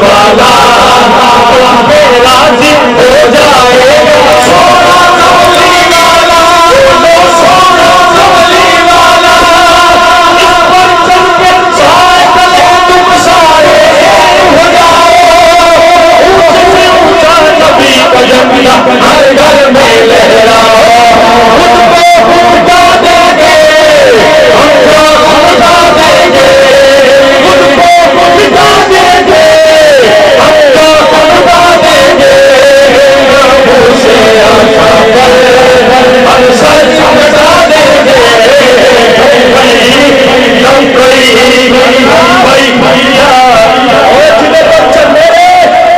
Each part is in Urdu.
والا راضی ہو جائے گا سونا کملی والا سونا کملی والا اس پر چل کے چائے کلے تم سارے ہو جاؤ اونچے سے اونچا نبی کا جھنڈا ہر گھر میں لہراؤ خود کو خدا دیں گے ہم کو خدا دیں گے خود کو خدا دیں گے ہم کو خدا دیں گے ابو سے آقا پر ہم سر جھکا دیں گے بھیا جن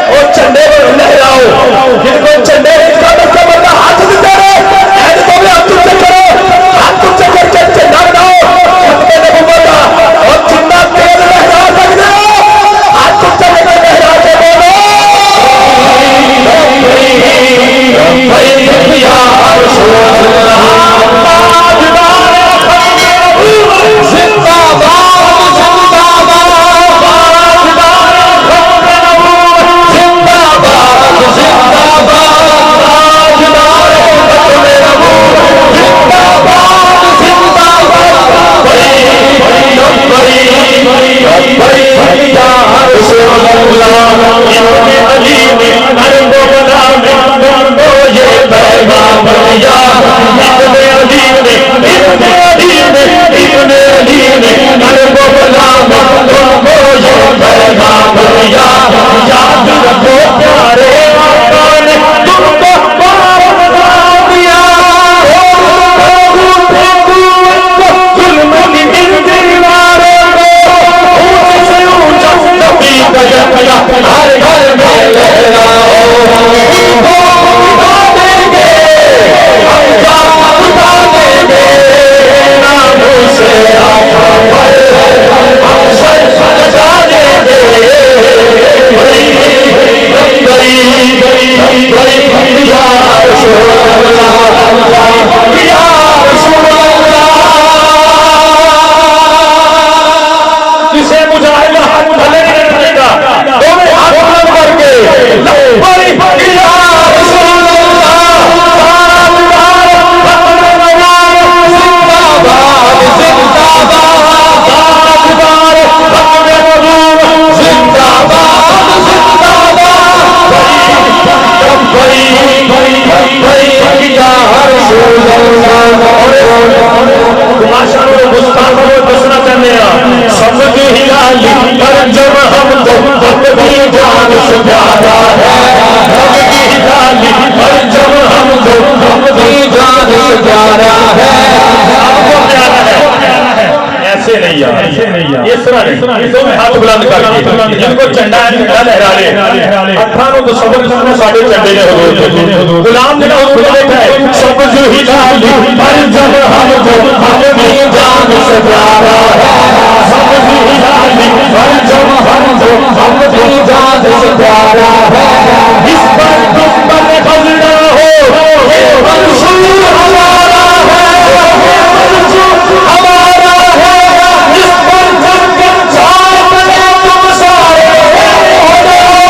کو چنڈے پر لہراؤ جن کو چنڈے کا مطلب ہاتھ دیتے رہے ایسے تو بھی ہاتھ تم سے کرو ہاتھ تم سے کر کے چنڈا بناؤ خطبے نبوت اور جتنا تیز لہرا سکتے ہو ہاتھ تم سے لے کر لہرا کے بولو یا رسول اللہ زندہ باد زندہ ہاتھ بلند کر کے جن کو چنڈا ہے چنڈا لہرا لے اٹھانو تو سبق سنو ساڑھے چنڈے نے حضور غلام نے حضور دیکھا ہے سب جو ہی ڈالی ہر جب ہم کو اپنی جان سے پیارا ہے سب جو ہی ڈالی ہر جب ہم کو اپنی جان سے پیارا ہے اس پر تم پر بجنا ہو یہ منصور ہمارا ہے یہ منصور ہمارا ہے اس پر تم کے چار بنے تم سارے ہو جاؤ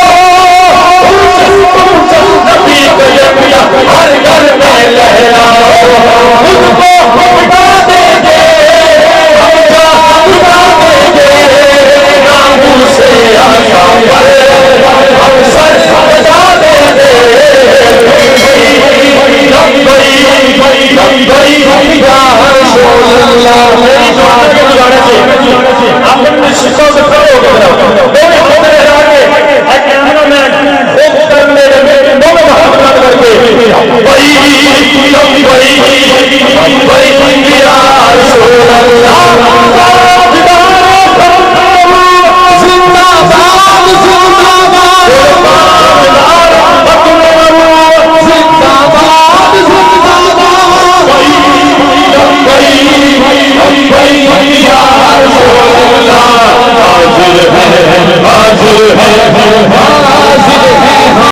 نبی کا یقیا ہر گھر میں لہراؤ خود کو خدا دیں گے ہم کا خدا دیں گے ناموں سے آقا پر ہم سر سجا دیں گے